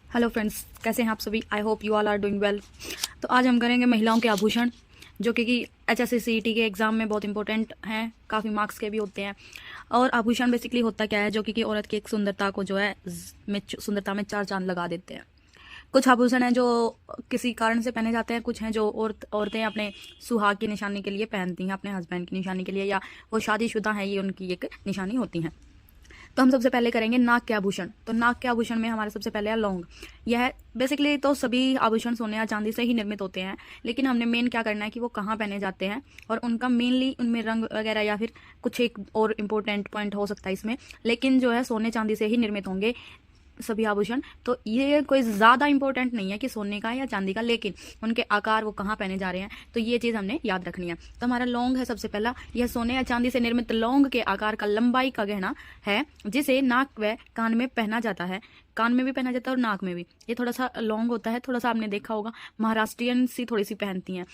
Hello friends, कैसे हैं आप सभी। I hope you all are doing well. तो आज हम करेंगे महिलाओं के आभूषण, जो कि HSC CET के एग्ज़ाम में बहुत इंपॉर्टेंट हैं, काफ़ी मार्क्स के भी होते हैं। और आभूषण बेसिकली होता क्या है, जो कि औरत की एक सुंदरता को जो है सुंदरता में चार चांद लगा देते हैं। कुछ आभूषण हैं जो किसी कारण से पहने जाते हैं, कुछ हैं जो औरतें अपने सुहाग की निशानी के लिए पहनती हैं, अपने हस्बैंड की निशानी के लिए, या वो शादीशुदा हैं, ये उनकी एक निशानी होती हैं। तो हम सबसे पहले करेंगे नाक के आभूषण। तो नाक के आभूषण में हमारे सबसे पहले है लौंग। यह बेसिकली तो सभी आभूषण सोने या चांदी से ही निर्मित होते हैं, लेकिन हमने मेन क्या करना है कि वो कहाँ पहने जाते हैं और उनका मेनली उनमें रंग वगैरह या फिर कुछ एक और इम्पोर्टेंट पॉइंट हो सकता है इसमें, लेकिन जो है सोने चांदी से ही निर्मित होंगे सभी आभूषण। तो ये कोई ज़्यादा इंपॉर्टेंट नहीं है कि सोने का या चांदी का, लेकिन उनके आकार वो कहाँ पहने जा रहे हैं, तो ये चीज़ हमने याद रखनी है। तो हमारा लौंग है सबसे पहला। यह सोने या चांदी से निर्मित लौंग के आकार का लंबाई का गहना है, जिसे नाक व कान में पहना जाता है। कान में भी पहना जाता है और नाक में भी। ये थोड़ा सा लौंग होता है, थोड़ा सा आपने देखा होगा महाराष्ट्रियन सी थोड़ी सी पहनती हैं,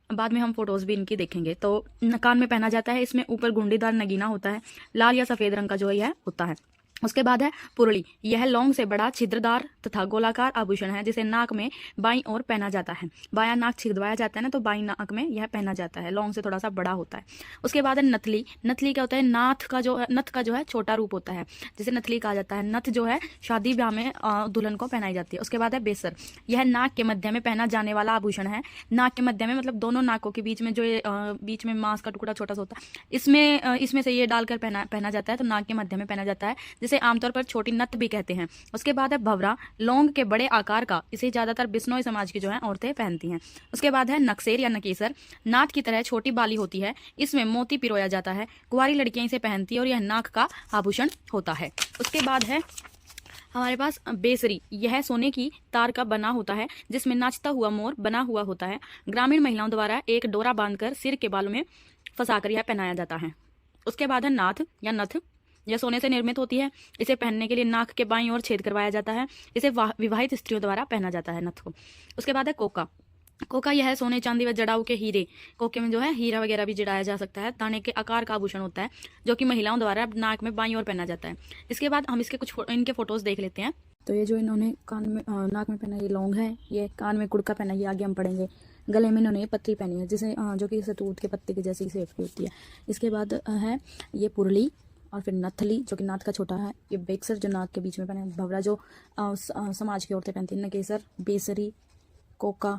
बाद में हम फोटोज भी इनकी देखेंगे। तो कान में पहना जाता है। इसमें ऊपर गुंडीदार नगीना होता है, लाल या सफ़ेद रंग का जो है यह होता है। उसके बाद है पुरली। यह लौंग से बड़ा छिद्रदार तथा गोलाकार आभूषण है, जिसे नाक में बाईं ओर पहना जाता है। बायां नाक छिदवाया जाता है ना, तो बाईं नाक में यह पहना जाता है। लौंग से थोड़ा सा बड़ा होता है। उसके बाद है नथली। नथली क्या होता है, नथ का जो है छोटा रूप होता है, जिसे नथली कहा जाता है। नथ जो है शादी ब्याह में दुल्हन को पहनाई जाती है। उसके बाद है बेसर। यह नाक के मध्य में पहना जाने वाला आभूषण है। नाक के मध्य में मतलब दोनों नाकों के बीच में जो बीच में मांस का टुकड़ा छोटा सा होता है, इसमें से ये डालकर पहना जाता है। तो नाक के मध्य में पहना जाता है, जिसे आमतौर पर छोटी नथ भी कहते हैं। उसके बाद है भवरा। लौंग के बड़े आकार का, इसे ज्यादातर बिश्नोई समाज की जो है औरतें पहनती हैं। उसके बाद है नक्सेर या नकेसर। नाथ की तरह छोटी बाली होती है, इसमें मोती पिरोया जाता है। कुंवारी लड़कियां इसे पहनती है और यह नाक का आभूषण होता है। उसके बाद है हमारे पास बेसरी। यह सोने की तार का बना होता है, जिसमें नाचता हुआ मोर बना हुआ होता है। ग्रामीण महिलाओं द्वारा एक डोरा बांधकर सिर के बालों में फंसाकर यह पहनाया जाता है। उसके बाद है नाथ या नथ। यह सोने से निर्मित होती है। इसे पहनने के लिए नाक के बाईं ओर छेद करवाया जाता है। इसे विवाहित स्त्रियों द्वारा पहना जाता है नथ को। उसके बाद है कोका। कोका यह है सोने चांदी व जड़ाऊ के हीरे। कोके में जो है हीरा वगैरह भी जड़ाया जा सकता है। दाने के आकार का आभूषण होता है, जो कि महिलाओं द्वारा नाक में बाईं ओर पहना जाता है। इसके बाद हम इसके कुछ इनके फोटोज देख लेते हैं। तो ये जो इन्होंने कान में नाक में पहना, ये लौंग है। ये कान में कुड़का पहना, ये आगे हम पढ़ेंगे। गले में इन्होंने ये पत्ती पहनी है, जिसे जो कि सतूत के पत्ते की जैसी शेप की होती है। इसके बाद है ये पुरली, और फिर नथली जो कि नाक का छोटा है। ये बेक्सर जो नाक के बीच में पहने, भवरा जो समाज की औरतें पहनती हैं, नकेसर, बेसरी, कोका,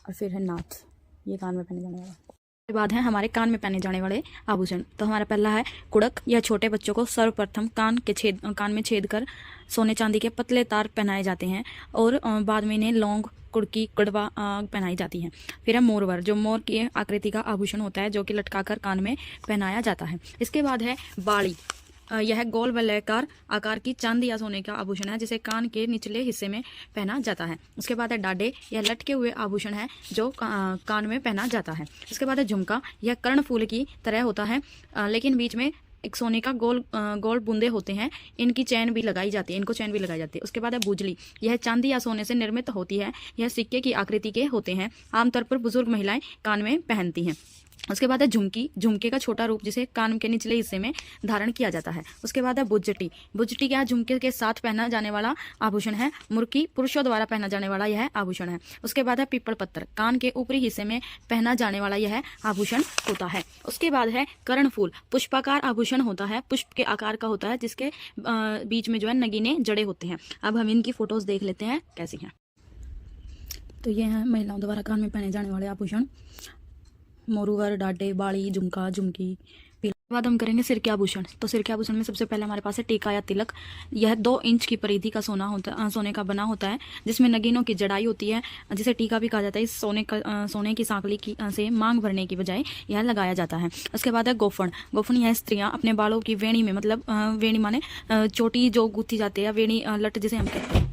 और फिर है नाथ, ये कान में पहने जाने वाला। उसके बाद है हमारे कान में पहने जाने वाले आभूषण। तो हमारा पहला है कुड़क। यह छोटे बच्चों को सर्वप्रथम कान में छेद कर सोने चांदी के पतले तार पहनाए जाते हैं, और बाद में इन्हें लौंग, कुड़की, कड़वा पहनाई जाती है। फिर है मोरवर, जो मोर की आकृति का आभूषण होता है, जो कि लटकाकर कान में पहनाया जाता है। इसके बाद है बाड़ी। यह गोल वलयाकार आकार की चांदी या सोने का आभूषण है, जिसे कान के निचले हिस्से में पहना जाता है। उसके बाद है डाडे। यह लटके हुए आभूषण है, जो कान में पहना जाता है। इसके बाद है झुमका। यह कर्णफूल की तरह होता है, लेकिन बीच में एक सोने का गोल बूंदे होते हैं। इनकी चैन भी लगाई जाती है, इनको चैन भी लगाई जाती है। उसके बाद है बुजली। यह चांदी या सोने से निर्मित होती है। यह सिक्के की आकृति के होते हैं, आमतौर पर बुजुर्ग महिलाएं कान में पहनती हैं। उसके बाद है झुमकी। झुमके का छोटा रूप, जिसे कान के निचले हिस्से में धारण किया जाता है। उसके बाद है बुज्जटी। बुज्जटी क्या, झुमके के साथ पहना जाने वाला आभूषण है। मुर्की, पुरुषों द्वारा पहना जाने वाला यह आभूषण है। उसके बाद है पीपल पत्थर। कान के ऊपरी हिस्से में पहना जाने वाला यह आभूषण होता है। उसके बाद है कर्णफूल। पुष्पाकार आभूषण होता है, पुष्प के आकार का होता है, जिसके बीच में जो है नगीने जड़े होते हैं। अब हम इनकी फोटोज देख लेते हैं कैसी हैं। तो ये हैं महिलाओं द्वारा कान में पहने जाने वाले आभूषण, मोरूवर, डाडे, बाड़ी, झुमका, झुमकी। बाद हम करेंगे सिर के आभूषण। तो सिर के आभूषण में सबसे पहले हमारे पास है टीका या तिलक। यह 2 इंच की परिधि का सोने का बना होता है, जिसमें नगीनों की जड़ाई होती है, जिसे टीका भी कहा जाता है। इस सोने की सांकली से मांग भरने की बजाय यह लगाया जाता है। उसके बाद है गोफन। गोफन यह स्त्रियां अपने बालों की वेणी में, मतलब वेणी माने चोटी जो गूंथी जाती है, वेणी लट जिसे हम कहते हैं,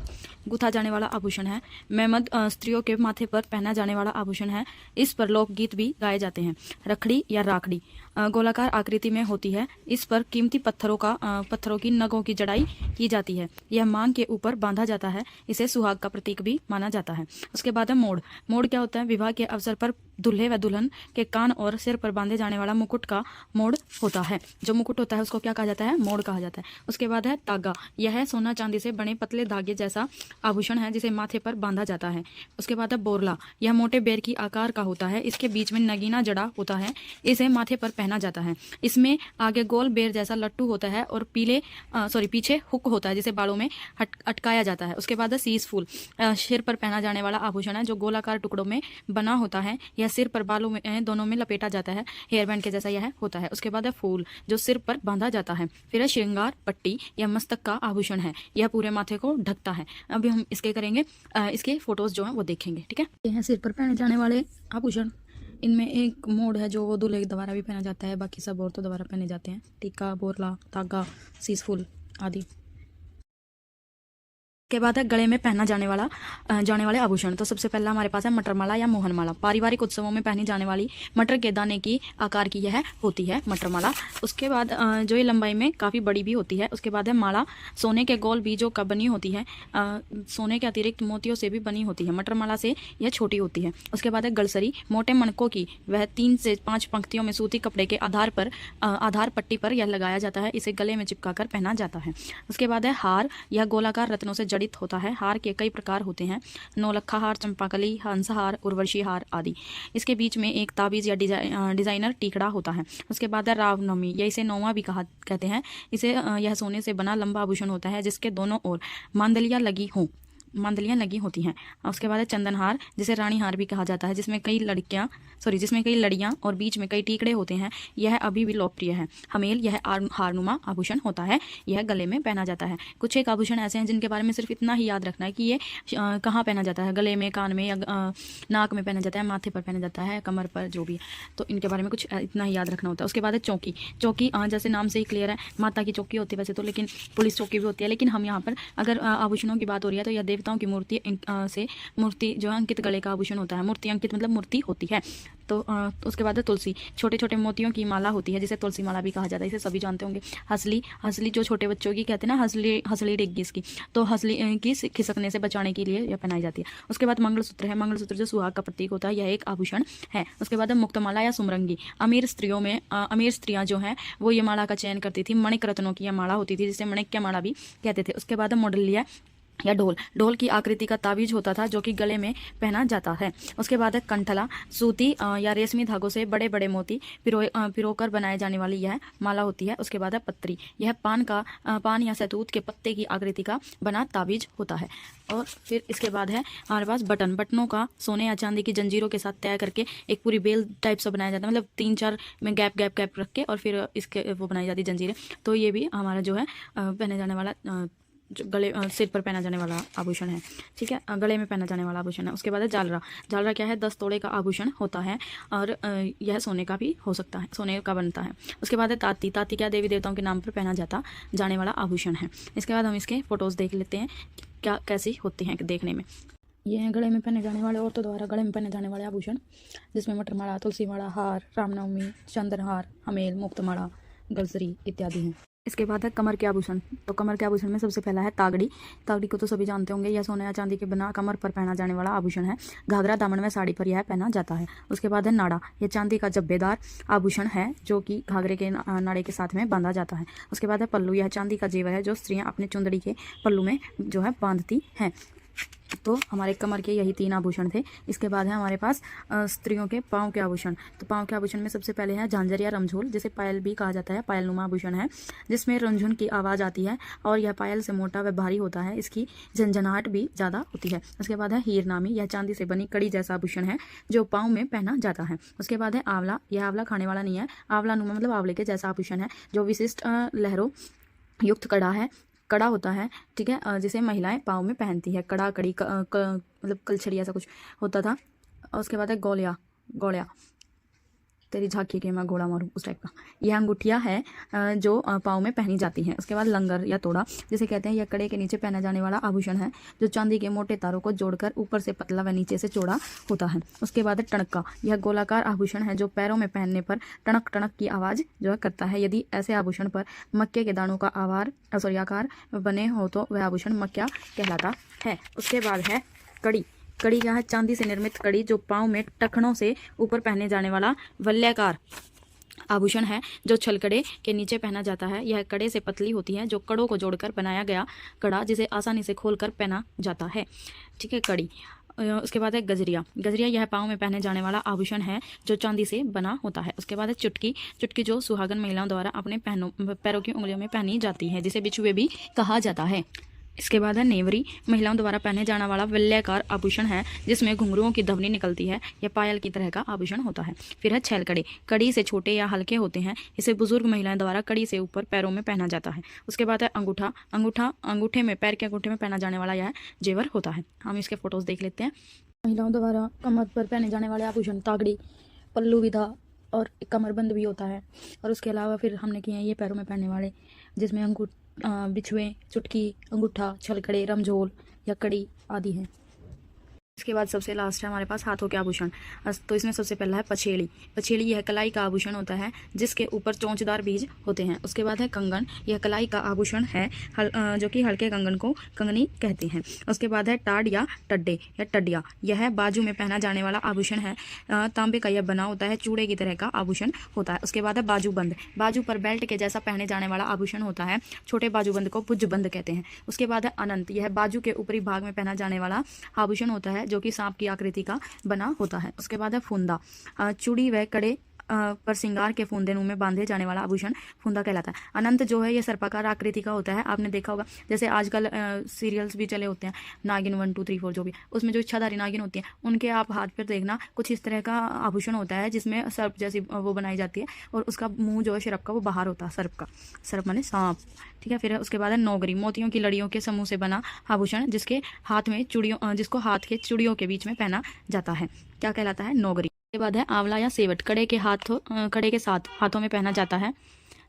गुथा जाने वाला आभूषण है। मेहमद स्त्रियों के माथे पर पहना जाने वाला आभूषण है। इस पर लोकगीत भी गाए जाते हैं। रखड़ी या राखड़ी गोलाकार आकृति में होती है। इस पर कीमती पत्थरों की नगों की जड़ाई की जाती है। यह मांग के ऊपर बांधा जाता है। इसे सुहाग का प्रतीक भी माना जाता है। उसके बाद है मोड़। मोड़ क्या होता है, विवाह के अवसर पर दूल्हे व दुल्हन के कान और सिर पर बांधे जाने वाला मुकुट का मोड़ होता है। जो मुकुट होता है उसको क्या कहा जाता है, मोड़ कहा जाता है। उसके बाद है तागा। यह सोना चांदी से बने पतले धागे जैसा आभूषण है जिसे माथे पर बांधा जाता है। उसके बाद है बोरला, यह मोटे बेर की आकार का होता है, इसके बीच में नगीना जड़ा होता है, इसे माथे पर पहना जाता है। इसमें आगे गोल बेर जैसा लट्टू होता है और पीछे हुक होता है जिसे बालों में अटकाया जाता है। उसके बाद है सीस फूल, सिर पर पहना जाने वाला आभूषण है जो गोलाकार टुकड़ों में बना होता है। यह सिर पर बालों में दोनों में लपेटा जाता है, हेयर बैंड के जैसा यह होता है। उसके बाद है फूल जो सिर पर बांधा जाता है। फिर है श्रृंगार पट्टी, यह मस्तक का आभूषण है, यह पूरे माथे को ढकता है। अभी हम इसके करेंगे, इसके फोटोज जो हैं वो देखेंगे, ठीक है। ये हैं सिर पर पहने जाने वाले आभूषण। इनमें एक मोड है जो वो दूल्हे द्वारा भी पहना जाता है, बाकी सब औरतों द्वारा पहने जाते हैं। टीका, बोरला, धागा, सीस फूल आदि। के बाद है गले में पहना जाने वाले आभूषण। तो सबसे पहला हमारे पास है मटर माला या मोहन माला। पारिवारिक उत्सवों में पहनी जाने वाली मटर के दाने की आकार की यह होती है मटर माला। उसके बाद जो ये लंबाई में काफ़ी बड़ी भी होती है। उसके बाद है माला, सोने के गोल बीजों का बनी होती है, सोने के अतिरिक्त मोतियों से भी बनी होती है। मटर माला से यह छोटी होती है। उसके बाद है गलसरी, मोटे मणकों की, वह 3 से 5 पंक्तियों में सूती कपड़े के आधार पट्टी पर यह लगाया जाता है, इसे गले में चिपका कर पहना जाता है। उसके बाद है हार, यह गोलाकार रत्नों से होता है। हार के कई प्रकार होते हैं, नौलखा हार, चंपाकली, हंसहार, उर्वशी हार आदि। इसके बीच में एक ताबीज या डिजाइनर टीकड़ा होता है। उसके बाद है रामनवमी, या इसे नौवा भी कहते हैं। यह सोने से बना लंबा आभूषण होता है जिसके दोनों ओर मांदलियां लगी होती हैं। उसके बाद है चंदनहार, जिसे रानी हार भी कहा जाता है, जिसमें कई लड़ियां और बीच में कई टीकड़े होते हैं। यह अभी भी लोकप्रिय है। हमेल, यह हारनुमा आभूषण होता है, यह गले में पहना जाता है। कुछ एक आभूषण ऐसे हैं जिनके बारे में सिर्फ इतना ही याद रखना है कि ये कहाँ पहना जाता है, गले में, कान में या नाक में पहना जाता है, माथे पर पहना जाता है, कमर पर, जो भी। तो इनके बारे में कुछ इतना ही याद रखना होता है। उसके बाद है चौकी। जैसे नाम से ही क्लियर है, माता की चौकी होती है वैसे तो, लेकिन पुलिस चौकी भी होती है। लेकिन हम यहाँ पर अगर आभूषणों की बात हो रही है तो यह देवताओं की मूर्ति जो है अंकित गले का आभूषण होता है। मूर्ति अंकित मतलब मूर्ति होती है। तो उसके बाद है तुलसी, छोटे छोटे मोतियों की माला होती है जिसे तुलसी माला भी कहा जाता है, इसे सभी जानते होंगे। हंसली जो छोटे बच्चों की कहते हैं ना, हंसली डिग्गी इसकी, तो हंसली की खिसकने से बचाने के लिए यह पहनाई जाती है। उसके बाद मंगलसूत्र है, मंगलसूत्र जो सुहाग का प्रतीक होता है, यह एक आभूषण है। उसके बाद है मुक्तमाला या सुमरंगी, अमीर स्त्रियां जो हैं वो ये माला का चयन करती थी। मणिक रत्नों की यह माला होती थी जिसे मणिक्य माला भी कहते थे। उसके बाद है मोडलिया या ढोल की आकृति का ताबीज होता था जो कि गले में पहना जाता है। उसके बाद है कंठला, सूती या रेशमी धागों से बड़े बड़े मोती पिरोकर बनाए जाने वाली यह माला होती है। उसके बाद है पत्री, यह पान या सहतूत के पत्ते की आकृति का बना ताबीज होता है। और फिर इसके बाद है हमारे पास बटनों का सोने या चांदी की जंजीरों के साथ तय करके एक पूरी बेल टाइप से बनाया जाता है, मतलब 3-4 में गैप रख के और फिर इसके वो बनाई जाती जंजीरें। तो ये भी हमारा जो है पहने जाने वाला जो सिर पर पहना जाने वाला आभूषण है, ठीक है, गले में पहना जाने वाला आभूषण है। उसके बाद है जालरा क्या है, 10 तोड़े का आभूषण होता है और यह सोने का भी हो सकता है, सोने का बनता है। उसके बाद है ताती क्या देवी देवताओं के नाम पर पहना जाने वाला आभूषण है। इसके बाद हम इसके फोटोज़ देख लेते हैं क्या कैसी होती हैं देखने में। ये हैं गले में पहने जाने वाले, औरतों द्वारा गले में पहने जाने वाले आभूषण, जिसमें मटर माला, तुलसी माला, हार, रामनवमी, चंद्रहार, हमेल, मुक्त माला, गलसरी इत्यादि हैं। इसके बाद है कमर के आभूषण। तो कमर के आभूषण में सबसे पहला है तागड़ी को तो सभी जानते होंगे, यह सोने या चांदी के बना कमर पर पहना जाने वाला आभूषण है। घाघरा दामन में साड़ी पर यह पहना जाता है। उसके बाद है नाड़ा, यह चांदी का जब्बेदार आभूषण है जो कि घाघरे के नाड़े के साथ में बांधा जाता है। उसके बाद है पल्लू, यह चांदी का जेवर है जो स्त्रियां अपने चुंदड़ी के पल्लू में जो है बांधती हैं। तो हमारे कमर के यही 3 आभूषण थे। इसके बाद है हमारे पास स्त्रियों के पाँव के आभूषण। तो पाँव के आभूषण में सबसे पहले है झांझर या रमझोल, जिसे पायल भी कहा जाता है। पायलनुमा आभूषण है जिसमें रंझुन की आवाज़ आती है और यह पायल से मोटा व भारी होता है, इसकी झंझनाहट भी ज़्यादा होती है। उसके बाद है हीरनामी, यह चांदी से बनी कड़ी जैसा आभूषण है जो पाँव में पहना जाता है। उसके बाद है आंवला, यह आंवला खाने वाला नहीं है, आंवलानुमा मतलब आंवले के जैसा आभूषण है जो विशिष्ट लहरों युक्त कड़ा होता है, ठीक है, जिसे महिलाएं पाँव में पहनती है। कड़ी मतलब कलछड़ी ऐसा कुछ होता था। और उसके बाद है गौड़िया तेरी झांकी के मैं घोड़ा मारूं उस टाइप का, यह अंगूठियाँ है जो पाँव में पहनी जाती हैं। उसके बाद लंगर या तोड़ा जिसे कहते हैं, यह कड़े के नीचे पहना जाने वाला आभूषण है जो चांदी के मोटे तारों को जोड़कर ऊपर से पतला व नीचे से चौड़ा होता है। उसके बाद है टणका, यह गोलाकार आभूषण है जो पैरों में पहनने पर टणक की आवाज़ जो है करता है। यदि ऐसे आभूषण पर मक्के के दानों का आकार बने हो तो वह आभूषण मक्या कहलाता है। उसके बाद है कड़ी क्या है, चांदी से निर्मित कड़ी जो पाँव में टखनों से ऊपर पहने जाने वाला वलयाकार आभूषण है जो छलकड़े के नीचे पहना जाता है। यह कड़े से पतली होती है, जो कड़ों को जोड़कर बनाया गया कड़ा, जिसे आसानी से खोलकर पहना जाता है। ठीक है, कड़ी। उसके बाद है गजरिया। गजरिया यह पाँव में पहने जाने वाला आभूषण है जो चांदी से बना होता है। उसके बाद है चुटकी। चुटकी जो सुहागन महिलाओं द्वारा अपने पैरों की उंगलियों में पहनी जाती है, जिसे बिछुए भी कहा जाता है। इसके बाद है नेवरी। महिलाओं द्वारा पहने जाने वाला वलयाकार आभूषण है जिसमें घुंघरुओं की धवनी निकलती है। यह पायल की तरह का आभूषण होता है। फिर है छलकड़े। कड़ी से छोटे या हल्के होते हैं। इसे बुजुर्ग महिलाएं द्वारा कड़ी से ऊपर पैरों में पहना जाता है। उसके बाद है अंगूठा। अंगूठा अंगूठे में, पैर के अंगूठे में पहना जाने वाला यह जेवर होता है। हम इसके फोटोज देख लेते हैं। महिलाओं द्वारा कमर पर पहने जाने वाले आभूषण तागड़ी, पल्लू विधा और कमरबंद भी होता है। और उसके अलावा फिर हमने किए हैं ये पैरों में पहनने वाले, जिसमें बिछुए, चुटकी, अंगूठा, छलकड़े, रमझोल या कड़ी आदि हैं। इसके बाद सबसे लास्ट है हमारे पास हाथों के आभूषण। तो इसमें सबसे पहला है पछेड़ी। पछेड़ी यह कलाई का आभूषण होता है जिसके ऊपर चोंचदार बीज होते हैं। उसके बाद है कंगन। यह कलाई का आभूषण है जो कि हल्के कंगन को कंगनी कहते हैं। उसके बाद है टाड या टड्डे या टडिया। यह बाजू में पहना जाने वाला आभूषण है। तांबे का यह बना होता है, चूड़े की तरह का आभूषण होता है। उसके बाद है बाजूबंद। बाजू पर बेल्ट के जैसा पहने जाने वाला आभूषण होता है। छोटे बाजूबंद को पुजबंद कहते हैं। उसके बाद है अनंत। यह बाजू के ऊपरी भाग में पहना जाने वाला आभूषण होता है जो कि सांप की आकृति का बना होता है। उसके बाद है फूंदा। चूड़ी व कड़े पर सिंगार के फूंदे मुंह में बांधे जाने वाला आभूषण फूंदा कहलाता है। अनंत जो है ये सर्पाकार आकृति का होता है। आपने देखा होगा जैसे आजकल सीरियल्स भी चले होते हैं, नागिन 1 2 3 4 जो भी, उसमें जो इच्छाधारी नागिन होती है उनके आप हाथ पर देखना कुछ इस तरह का आभूषण होता है जिसमें सर्प जैसी वो बनाई जाती है और उसका मुंह जो है सर्प का वो बाहर होता है। सर्प का, सर्प माने सांप। ठीक है। फिर उसके बाद है नौगरी। मोतियों की लड़ियों के समूह से बना आभूषण जिसके हाथ में चूड़ियों, जिसको हाथ के चूड़ियों के बीच में पहना जाता है, क्या कहलाता है? नौगरी। के बाद है आंवला या सेवट। कड़े के साथ हाथों में पहना जाता है।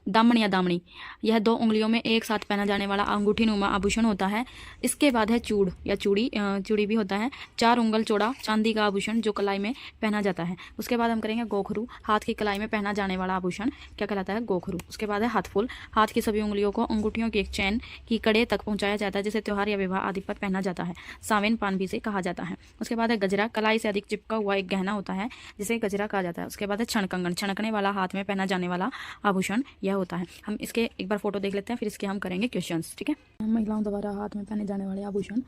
दामन या दामनी। यह 2 उंगलियों में एक साथ पहना जाने वाला अंगूठी नुमा आभूषण होता है। इसके बाद है चूड़ या चूड़ी भी होता है। 4 उंगल चौड़ा चांदी का आभूषण जो कलाई में पहना जाता है। उसके बाद हम करेंगे गोखरू। हाथ की कलाई में पहना जाने वाला आभूषण क्या कहलाता है? गोखरू। उसके बाद है हाथफुल। हाथ की सभी उंगलियों को अंगूठियों की एक चैन की कड़े तक पहुंचाया जाता है जिसे त्योहार या विवाह आदि पर पहना जाता है। सावेन पान भी से कहा जाता है। उसके बाद है गजरा। कलाई से अधिक चिपका हुआ एक गहना होता है जिसे गजरा कहा जाता है। उसके बाद है क्षणकंगन। छणकने वाला हाथ में पहना जाने वाला आभूषण होता है। हम इसके एक बार फोटो देख लेते हैं, फिर इसके हम करेंगे क्वेश्चंस। ठीक है। महिलाओं द्वारा हाथ में पहने जाने वाले आभूषण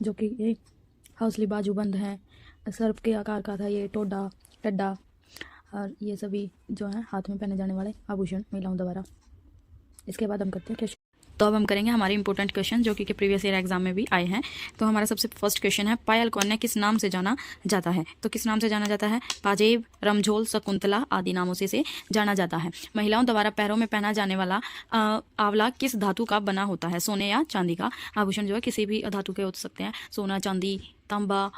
जो कि ये हौसली बाजूबंद है, सर्प के आकार का था ये टोडा, टड्डा और ये सभी जो है हाथ में पहने जाने वाले आभूषण महिलाओं द्वारा। इसके बाद हम करते हैं क्वेश्चन। तो अब हम करेंगे हमारे इंपॉर्टेंट क्वेश्चन जो कि प्रीवियस ईयर एग्जाम में भी आए हैं। तो हमारा सबसे फर्स्ट क्वेश्चन है, पायल को अन्य किस नाम से जाना जाता है? तो किस नाम से जाना जाता है? पाजेब, रमझोल, शकुंतला आदि नामों से जाना जाता है। महिलाओं द्वारा पैरों में पहना जाने वाला आंवला किस धातु का बना होता है? सोने या चांदी का आभूषण जो है किसी भी धातु के हो सकते हैं, सोना, चांदी, तांबा,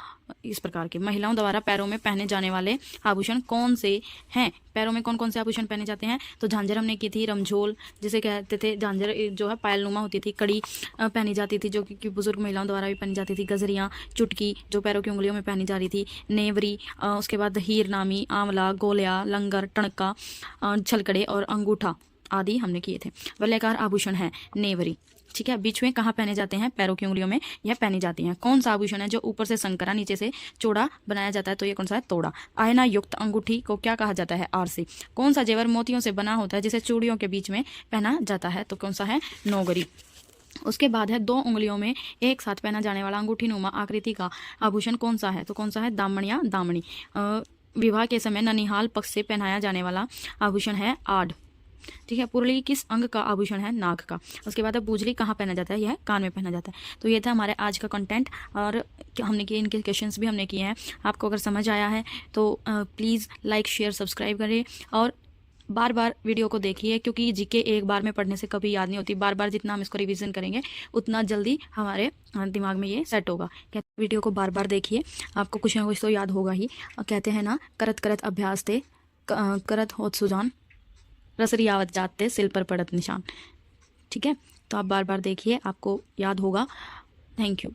इस प्रकार के। महिलाओं द्वारा पैरों में पहने जाने वाले आभूषण कौन से हैं? पैरों में कौन कौन से आभूषण पहने जाते हैं? तो झांझर हमने की थी, रमझोल जिसे कहते थे, झांझर जो है पायलनुमा होती थी, कड़ी पहनी जाती थी जो कि बुजुर्ग महिलाओं द्वारा भी पहनी जाती थी, गजरियाँ, चुटकी जो पैरों की उंगलियों में पहनी जा रही थी, नेवरी, उसके बाद हीर नामी, आंवला, गोलिया, लंगर, टणका, छलकड़े और अंगूठा आदि हमने किए थे। वलयाकार आभूषण है नेवरी। ठीक है। बिछुए कहाँ पहने जाते हैं? पैरों की उंगलियों में यह पहनी जाती हैं। कौन सा आभूषण है जो ऊपर से संकरा नीचे से चौड़ा बनाया जाता है? तो ये कौन सा है? तोड़ा। आयना युक्त अंगूठी को क्या कहा जाता है? आरसी। कौन सा जेवर मोतियों से बना होता है जिसे चूड़ियों के बीच में पहना जाता है? तो कौन सा है? नौगरी। उसके बाद है 2 उंगलियों में एक साथ पहना जाने वाला अंगूठी नुमा आकृति का आभूषण कौन सा है? तो कौन सा है? दामन या दामनी। विवाह के समय ननिहाल पक्ष से पहनाया जाने वाला आभूषण है आड़। ठीक है। पुरली किस अंग का आभूषण है? नाक का। उसके बाद बूझली कहाँ पहना जाता है? यह कान में पहना जाता है। तो ये था हमारे आज का कंटेंट और हमने किए, इनके क्वेश्चंस भी हमने किए हैं। आपको अगर समझ आया है तो प्लीज़ लाइक, शेयर, सब्सक्राइब करिए और बार बार वीडियो को देखिए क्योंकि जीके एक बार में पढ़ने से कभी याद नहीं होती। बार बार जितना हम इसको रिवीजन करेंगे उतना जल्दी हमारे दिमाग में ये सेट होगा। वीडियो को बार बार देखिए, आपको कुछ ना कुछ तो याद होगा ही। कहते हैं ना, करत करत अभ्यास थे करत होत सुजान, रसरी आवत जाते सिल पर पड़त निशान। ठीक है। तो आप बार बार देखिए, आपको याद होगा। Thank you.